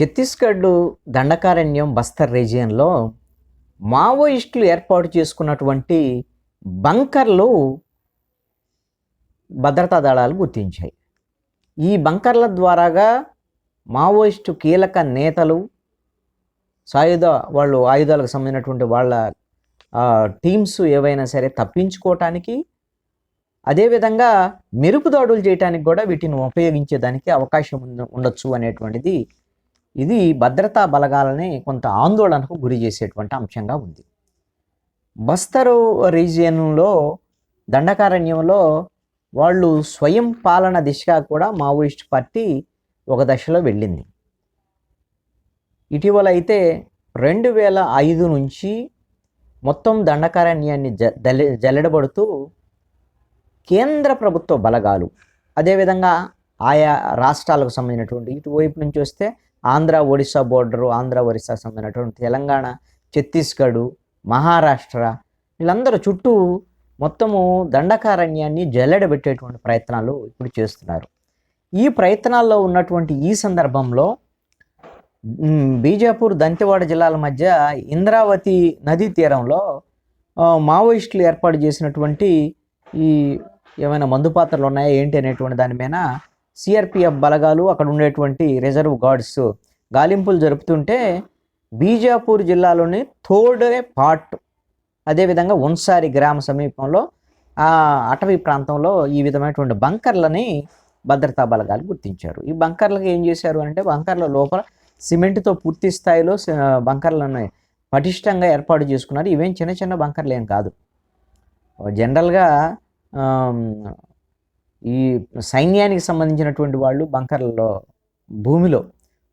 ఛత్తీస్గఢ్ దండకారణ్యం బస్తర్ రీజియన్లో మావోయిస్టులు ఏర్పాటు చేసుకున్నటువంటి బంకర్లు భద్రతా దళాలు గుర్తించాయి. ఈ బంకర్ల ద్వారాగా మావోయిస్టు కీలక నేతలు ఆయుధాలకు సంబంధించినటువంటి వాళ్ళ టీమ్స్ ఏవైనా సరే తప్పించుకోవటానికి, అదేవిధంగా మెరుపు దాడులు చేయడానికి కూడా వీటిని ఉపయోగించేదానికి అవకాశం ఉండొచ్చు అనేటువంటిది ఇది భద్రతా బలగాలని కొంత ఆందోళనకు గురి చేసేటువంటి అంశంగా ఉంది. బస్తరు రీజియన్లో దండకారణ్యంలో వాళ్ళు స్వయం పాలన దిశగా కూడా మావోయిస్ట్ పార్టీ ఒక దశలో వెళ్ళింది. ఇటీవల అయితే 2005 నుంచి మొత్తం దండకారణ్యాన్ని జల్లెడబడుతూ కేంద్ర ప్రభుత్వ బలగాలు, అదేవిధంగా ఆయా రాష్ట్రాలకు సంబంధించినటువంటి ఇటువైపు నుంచి వస్తే ఆంధ్ర ఒడిశా బోర్డరు, ఆంధ్ర ఒరిస్సాకు సంబంధించినటువంటి తెలంగాణ, ఛత్తీస్గఢ్, మహారాష్ట్ర వీళ్ళందరూ చుట్టూ మొత్తము దండకారణ్యాన్ని జల్లెడబెట్టేటువంటి ప్రయత్నాలు ఇప్పుడు చేస్తున్నారు. ఈ ప్రయత్నాల్లో ఉన్నటువంటి ఈ సందర్భంలో బీజాపూర్, దంతెవాడ జిల్లాల మధ్య ఇంద్రావతి నదీ తీరంలో మావోయిస్టులు ఏర్పాటు చేసినటువంటి ఈ ఏమైనా మందుపాత్రలు ఉన్నాయా ఏంటి అనేటువంటి దాని మీద సిఆర్పిఎఫ్ బలగాలు, అక్కడ ఉండేటువంటి రిజర్వ్ గార్డ్స్ గాలింపులు జరుపుతుంటే బీజాపూర్ జిల్లాలోని థోడే పాట్, అదేవిధంగా ఉన్సారి గ్రామ సమీపంలో అటవీ ప్రాంతంలో ఈ విధమైనటువంటి బంకర్లని భద్రతా బలగాలు గుర్తించారు. ఈ బంకర్లకు ఏం చేశారు అంటే, బంకర్ల లోపల సిమెంట్తో పూర్తి స్థాయిలో బంకర్లను పటిష్టంగా ఏర్పాటు చేసుకున్నారు. ఇవేం చిన్న చిన్న బంకర్లు ఏం కాదు. జనరల్గా ఈ సైన్యానికి సంబంధించినటువంటి వాళ్ళు బంకర్లలో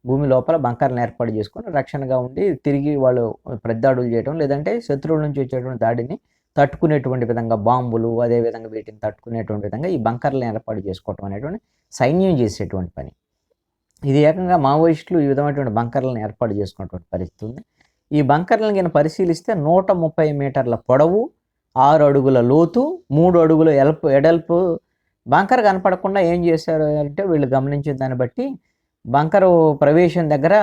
భూమి లోపల బంకర్లను ఏర్పాటు చేసుకొని రక్షణగా ఉండి తిరిగి వాళ్ళు ప్రతిదాడులు చేయడం, లేదంటే శత్రువుల నుంచి వచ్చేటువంటి దాడిని తట్టుకునేటువంటి విధంగా బాంబులు, అదేవిధంగా వీటిని తట్టుకునేటువంటి విధంగా ఈ బంకర్లను ఏర్పాటు చేసుకోవటం అనేటువంటి సైన్యం చేసేటువంటి పని. ఇది ఏకంగా మావోయిస్టులు ఈ విధమైనటువంటి బంకర్లను ఏర్పాటు చేసుకున్నటువంటి పరిస్థితి ఉంది. ఈ బంకర్లను కింద పరిశీలిస్తే 130 మీటర్ల పొడవు, 6 అడుగుల లోతు, 3 అడుగుల ఎడల్పు బంకర్ కనపడకుండా ఏం చేశారు అంటే, వీళ్ళు గమనించిన దాన్ని బట్టి బంకరు ప్రవేశం దగ్గర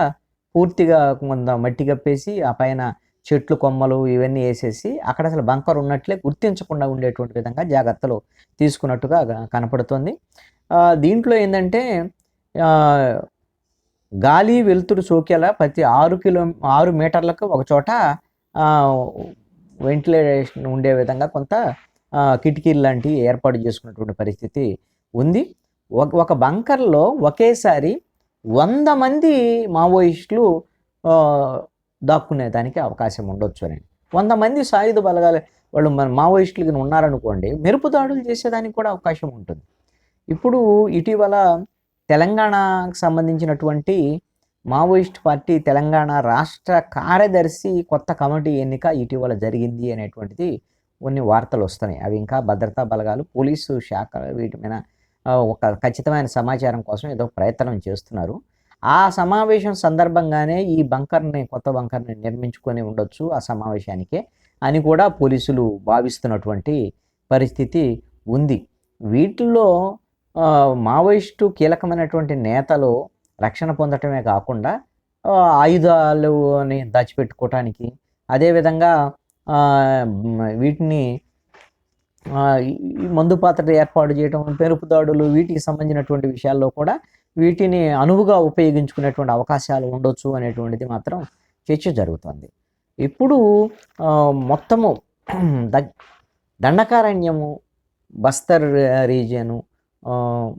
పూర్తిగా కొంత మట్టి కప్పేసి ఆ పైన చెట్లు కొమ్మలు ఇవన్నీ వేసేసి అక్కడ అసలు బంకర్ ఉన్నట్లే గుర్తించకుండా ఉండేటువంటి విధంగా జాగ్రత్తలు తీసుకున్నట్టుగా కనపడుతుంది. దీంట్లో ఏంటంటే గాలి వెలుతురు సోకేలా ప్రతి 6 మీటర్లకు ఒక చోట వెంటిలేషన్ ఉండే విధంగా కొంత కిటికీలు లాంటివి ఏర్పాటు చేసుకున్నటువంటి పరిస్థితి ఉంది. ఒక బంకర్లో ఒకేసారి 100 మంది మావోయిస్టులు దాక్కునేదానికి అవకాశం ఉండొచ్చు అని. 100 మంది సాయుధ బలగాలు వాళ్ళు మావోయిస్టులు ఉన్నారనుకోండి, మెరుపు దాడులు చేసేదానికి కూడా అవకాశం ఉంటుంది. ఇప్పుడు ఇటీవల తెలంగాణకు సంబంధించినటువంటి మావోయిస్ట్ పార్టీ తెలంగాణ రాష్ట్ర కార్యదర్శి కొత్త కమిటీ ఎన్నిక ఇటీవల జరిగింది అనేటువంటిది కొన్ని వార్తలు వస్తున్నాయి. అవి ఇంకా భద్రతా బలగాలు, పోలీసు శాఖ వీటి మీద ఒక ఖచ్చితమైన సమాచారం కోసం ఏదో ప్రయత్నం చేస్తున్నారు. ఆ సమావేశం సందర్భంగానే ఈ కొత్త బంకర్ని నిర్మించుకొని ఉండొచ్చు ఆ సమావేశానికే అని కూడా పోలీసులు భావిస్తున్నటువంటి పరిస్థితి ఉంది. వీటిల్లో మావోయిస్టు కీలకమైనటువంటి నేతలు రక్షణ పొందటమే కాకుండా ఆయుధాలని దాచిపెట్టుకోవటానికి, అదేవిధంగా వీటిని మందు పాత్రలు ఏర్పాటు చేయడం, పెరుపు దాడులు వీటికి సంబంధించినటువంటి విషయాల్లో కూడా వీటిని అనువుగా ఉపయోగించుకునేటువంటి అవకాశాలు ఉండొచ్చు అనేటువంటిది మాత్రం చర్చ జరుగుతుంది. ఇప్పుడు మొత్తము దండకారణ్యము, బస్తర్ రీజియను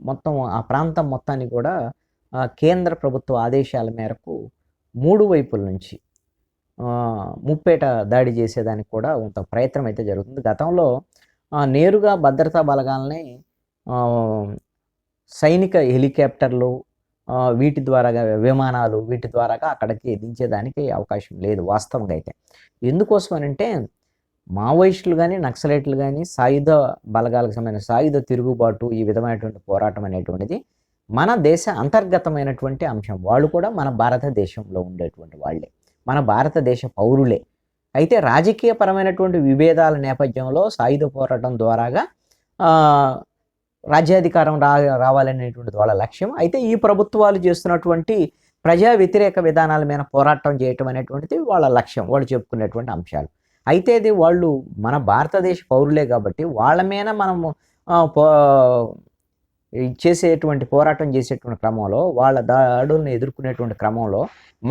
మొత్తం ఆ ప్రాంతం మొత్తాన్ని కూడా కేంద్ర ప్రభుత్వ ఆదేశాల మేరకు 3 వైపుల నుంచి ముప్పేట దాడి చేసేదానికి కూడా కొంత ప్రయత్నం అయితే జరుగుతుంది. గతంలో నేరుగా భద్రతా బలగాలని సైనిక హెలికాప్టర్లు వీటి ద్వారాగా, విమానాలు వీటి ద్వారాగా అక్కడికి దించేదానికి అవకాశం లేదు వాస్తవంగా అయితే. ఎందుకోసం అనంటే మావోయిస్టులు కానీ, నక్సలైట్లు కానీ, సాయుధ బలగాలకు సంబంధించిన సాయుధ తిరుగుబాటు, ఈ విధమైనటువంటి పోరాటం అనేటువంటిది మన దేశ అంతర్గతమైనటువంటి అంశం. వాళ్ళు కూడా మన భారతదేశంలో ఉండేటువంటి వాళ్ళే, మన భారతదేశ పౌరులే. అయితే రాజకీయపరమైనటువంటి విభేదాల నేపథ్యంలో సాయుధ పోరాటం ద్వారాగా రాజ్యాధికారం రావాలనేటువంటిది వాళ్ళ లక్ష్యం. అయితే ఈ ప్రభుత్వాలు చేస్తున్నటువంటి ప్రజా వ్యతిరేక విధానాల మీద పోరాటం చేయటం అనేటువంటిది వాళ్ళ లక్ష్యం, వాళ్ళు చెప్పుకునేటువంటి అంశాలు. అయితే ఇది వాళ్ళు మన భారతదేశ పౌరులే కాబట్టి వాళ్ళ మీద మనము పో చేసేటువంటి పోరాటం చేసేటువంటి క్రమంలో, వాళ్ళ దాడుల్ని ఎదుర్కొనేటువంటి క్రమంలో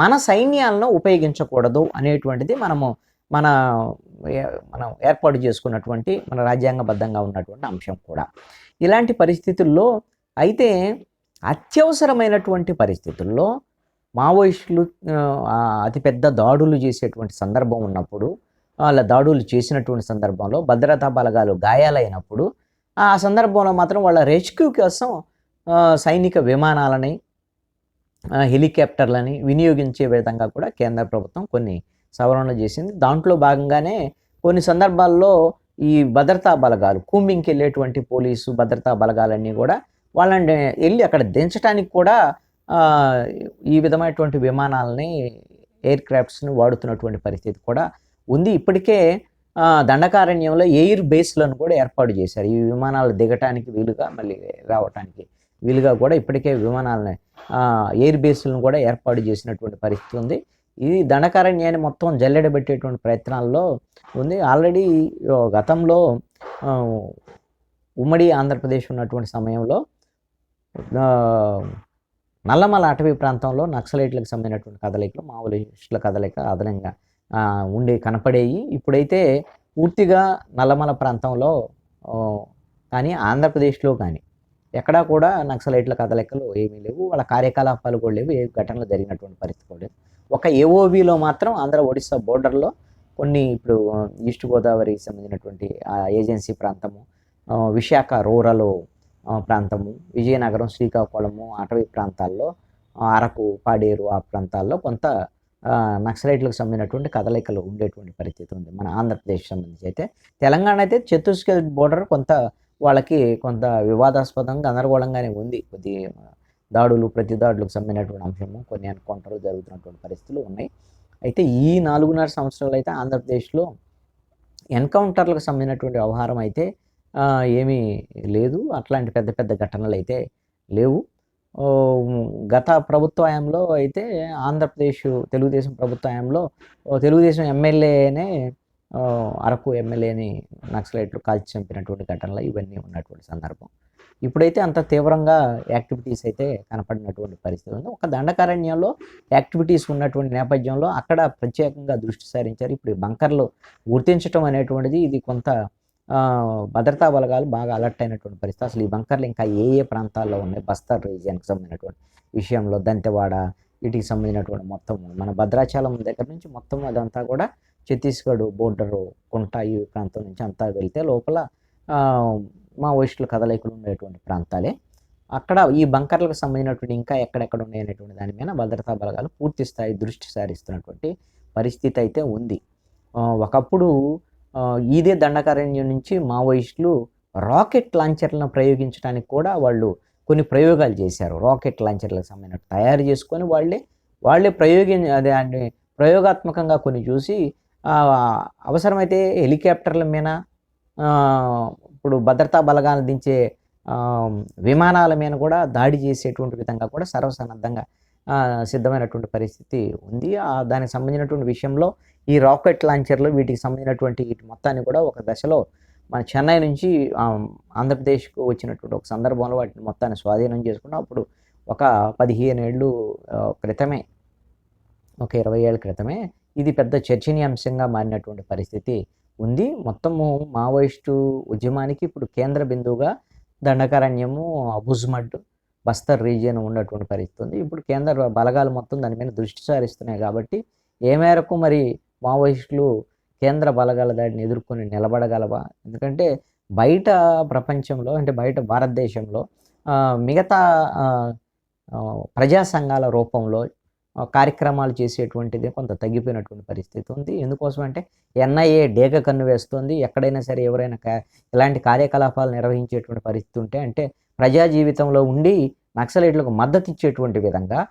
మన సైన్యాలను ఉపయోగించకూడదు అనేటువంటిది మన మనం ఏర్పాటు చేసుకున్నటువంటి మన రాజ్యాంగబద్ధంగా ఉన్నటువంటి అంశం కూడా. ఇలాంటి పరిస్థితుల్లో అయితే అత్యవసరమైనటువంటి పరిస్థితుల్లో మావోయిస్టులు అతిపెద్ద దాడులు చేసేటువంటి సందర్భం ఉన్నప్పుడు, వాళ్ళ దాడులు చేసినటువంటి సందర్భంలో భద్రతా బలగాలు గాయాలైనప్పుడు ఆ సందర్భంలో మాత్రం వాళ్ళ రెస్క్యూ కోసం సైనిక విమానాలని, హెలికాప్టర్లని వినియోగించే విధంగా కూడా కేంద్ర ప్రభుత్వం కొన్ని సవరణలు చేసింది. దాంట్లో భాగంగానే కొన్ని సందర్భాల్లో ఈ భద్రతా బలగాలు కూంబింగ్కి వెళ్ళేటువంటి పోలీసు భద్రతా బలగాలన్నీ కూడా వాళ్ళని వెళ్ళి అక్కడ దించడానికి కూడా ఈ విధమైనటువంటి విమానాలని, ఎయిర్ క్రాఫ్ట్స్ని వాడుతున్నటువంటి పరిస్థితి కూడా ఉంది. ఇప్పటికే దండకారణ్యంలో ఎయిర్ బేస్లను కూడా ఏర్పాటు చేశారు. ఈ విమానాలు దిగటానికి వీలుగా, మళ్ళీ రావటానికి వీలుగా కూడా ఇప్పటికే విమానాలని, ఎయిర్ బేస్లను కూడా ఏర్పాటు చేసినటువంటి పరిస్థితి ఉంది. ఇది దండకారణ్యాన్ని మొత్తం జల్లెడబెట్టేటువంటి ప్రయత్నాల్లో ఉంది. ఆల్రెడీ గతంలో ఉమ్మడి ఆంధ్రప్రదేశ్ ఉన్నటువంటి సమయంలో నల్లమల అటవీ ప్రాంతంలో నక్సలైట్లకు సంబంధించినటువంటి కదలికలు, మావోయిస్టుల కదలిక అదనంగా కనపడేవి. ఇప్పుడైతే పూర్తిగా నల్లమల ప్రాంతంలో కానీ ఆంధ్రప్రదేశ్లో కానీ ఎక్కడా కూడా నక్సలైట్ల కదలికలు ఏమీ లేవు, వాళ్ళ కార్యకలాపాలు కూడా లేవు, ఏ ఘటనలు జరిగినటువంటి పరిస్థితి కూడా లేదు. ఒక ఏఓబీలో మాత్రం ఆంధ్ర ఒడిస్సా బోర్డర్లో కొన్ని ఇప్పుడు ఈస్ట్ గోదావరికి సంబంధించినటువంటి ఏజెన్సీ ప్రాంతము, విశాఖ రూరల్ ప్రాంతము, విజయనగరం, శ్రీకాకుళము అటవీ ప్రాంతాల్లో, అరకు, పాడేరు ఆ ప్రాంతాల్లో కొంత నక్సలైట్లకు సంబంధించినటువంటి కదలికలు ఉండేటువంటి పరిస్థితి ఉంది మన ఆంధ్రప్రదేశ్ సంబంధించి. అయితే తెలంగాణ అయితే ఛత్తీస్గఢ్ బోర్డర్ కొంత వాళ్ళకి కొంత వివాదాస్పదంగా గందరగోళంగానే ఉంది. కొద్ది దాడులు, ప్రతి దాడులకు సంబంధించినటువంటి అంశము, కొన్ని ఎన్కౌంటర్లు జరుగుతున్నటువంటి పరిస్థితులు ఉన్నాయి. అయితే ఈ 4.5 సంవత్సరాలు అయితే ఆంధ్రప్రదేశ్లో ఎన్కౌంటర్లకు సంబంధించినటువంటి వ్యవహారం అయితే ఏమీ లేదు, అట్లాంటి పెద్ద పెద్ద ఘటనలు అయితే లేవు. గత ప్రభుత్వంలో అయితే ఆంధ్రప్రదేశ్ తెలుగుదేశం ప్రభుత్వంలో తెలుగుదేశం ఎమ్మెల్యేనే, అరకు ఎమ్మెల్యేని నక్సలైట్లు కాల్చి చంపినటువంటి ఘటనలు ఇవన్నీ ఉన్నటువంటి సందర్భం. ఇప్పుడైతే అంత తీవ్రంగా యాక్టివిటీస్ అయితే కనపడినటువంటి పరిస్థితి ఉంది. ఒక దండకారణ్యంలో యాక్టివిటీస్ ఉన్నటువంటి నేపథ్యంలో అక్కడ ప్రత్యేకంగా దృష్టి సారించారు. ఇప్పుడు ఈ బంకర్లు గుర్తించడం అనేటువంటిది ఇది కొంత భద్రతా బలగాలు బాగా అలర్ట్ అయినటువంటి పరిస్థితి. అసలు ఈ బంకర్లు ఇంకా ఏ ఏ ప్రాంతాల్లో ఉన్నాయి, బస్తర్ రీజియన్కి సంబంధించినటువంటి విషయంలో, దంతెవాడ వీటికి సంబంధించినటువంటి మొత్తం మన భద్రాచలం దగ్గర నుంచి మొత్తం అదంతా కూడా ఛత్తీస్గఢ్ బోర్డరు, కుంట ఈ ప్రాంతం నుంచి అంతా వెళ్తే లోపల మావోయిస్టుల కదలికలు ఉండేటువంటి ప్రాంతాలే. అక్కడ ఈ బంకర్లకు సంబంధించినటువంటి ఇంకా ఎక్కడెక్కడ ఉన్నాయనేటువంటి దాని మీద భద్రతా బలగాలు పూర్తి స్థాయి దృష్టి సారిస్తున్నటువంటి పరిస్థితి అయితే ఉంది. ఒకప్పుడు ఇదే దండకారణ్యం నుంచి మావోయిస్టులు రాకెట్ లాంచర్లను ప్రయోగించడానికి కూడా వాళ్ళు కొన్ని ప్రయోగాలు చేశారు. రాకెట్ లాంచర్లకు సంబంధించిన తయారు చేసుకొని వాళ్ళే ప్రయోగాత్మకంగా కొన్ని చూసి అవసరమైతే హెలికాప్టర్ల మీద, ఇప్పుడు భద్రతా బలగాలు దించే విమానాల మీద కూడా దాడి చేసేటువంటి విధంగా కూడా సర్వసన్నద్ధంగా సిద్ధమైనటువంటి పరిస్థితి ఉంది. దానికి సంబంధించినటువంటి విషయంలో ఈ రాకెట్ లాంచర్లు వీటికి సంబంధించినటువంటి వీటి మొత్తాన్ని కూడా ఒక దశలో మన చెన్నై నుంచి ఆంధ్రప్రదేశ్కు వచ్చినటువంటి ఒక సందర్భంలో వాటిని మొత్తాన్ని స్వాధీనం చేసుకున్నాం. అప్పుడు ఒక 15 ఏళ్ళు క్రితమే, ఒక 20 ఏళ్ళ క్రితమే ఇది పెద్ద చర్చనీయాంశంగా మారినటువంటి పరిస్థితి ఉంది. మొత్తము మావోయిస్టు ఉద్యమానికి ఇప్పుడు కేంద్ర బిందువుగా దండకారణ్యము, అబుజ్మడ్, బస్తర్ రీజియన్ ఉన్నటువంటి పరిస్థితి ఉంది. ఇప్పుడు కేంద్ర బలగాలు మొత్తం దాని మీద దృష్టి సారిస్తున్నాయి కాబట్టి ఏ మేరకు మరి మావోయిస్టులు కేంద్ర బలగాల దాడిని ఎదుర్కొని నిలబడగలవా? ఎందుకంటే బయట ప్రపంచంలో, అంటే బయట భారతదేశంలో మిగతా ప్రజా సంఘాల రూపంలో కార్యక్రమాలు చేసేటువంటిది కొంత తగ్గిపోయినటువంటి పరిస్థితి ఉంది. ఎందుకోసం అంటే ఎన్ఐఏ డేగ కన్ను వేస్తుంది. ఎక్కడైనా సరే ఎవరైనా ఇలాంటి కార్యకలాపాలు నిర్వహించేటువంటి పరిస్థితి ఉంటే, అంటే ప్రజా జీవితంలో ఉండి నక్సలైట్లకు మద్దతు ఇచ్చేటువంటి విధంగా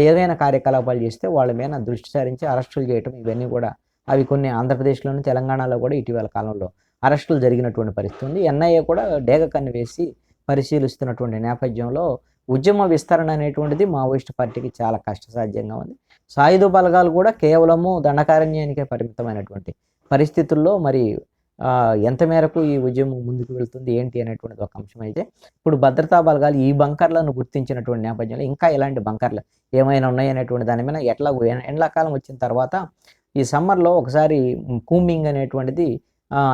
ఏదైనా కార్యకలాపాలు చేస్తే వాళ్ళ మీద దృష్టి సారించి అరెస్టులు చేయటం, ఇవన్నీ కూడా అవి కొన్ని ఆంధ్రప్రదేశ్లోని, తెలంగాణలో కూడా ఇటీవల కాలంలో అరెస్టులు జరిగినటువంటి పరిస్థితి ఉంది. ఎన్ఐఏ కూడా డేగ కన్ను వేసి పరిశీలిస్తున్నటువంటి నేపథ్యంలో ఉద్యమ విస్తరణ అనేటువంటిది మావోయిస్ట్ పార్టీకి చాలా కష్టసాధ్యంగా ఉంది. సాయుధ బలగాలు కూడా కేవలము దండకారణ్యానికే పరిమితమైనటువంటి పరిస్థితుల్లో మరి ఎంత మేరకు ఈ ఉద్యమం ముందుకు వెళ్తుంది ఏంటి అనేటువంటిది ఒక అంశం అయితే, ఇప్పుడు భద్రతా బలగాలు ఈ బంకర్లను గుర్తించినటువంటి నేపథ్యంలో ఇంకా ఇలాంటి బంకర్లు ఏమైనా ఉన్నాయనేటువంటి దాని మీద ఎట్లా ఎండాకాలం వచ్చిన తర్వాత ఈ సమ్మర్లో ఒకసారి కూంబింగ్ అనేటువంటిది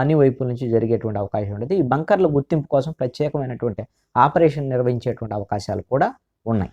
అన్ని వైపుల నుంచి జరిగేటువంటి అవకాశం ఉంటుంది. ఈ బంకర్ల గుర్తింపు కోసం ప్రత్యేకమైనటువంటి ఆపరేషన్ నిర్వహించేటువంటి అవకాశాలు కూడా ఉన్నాయి.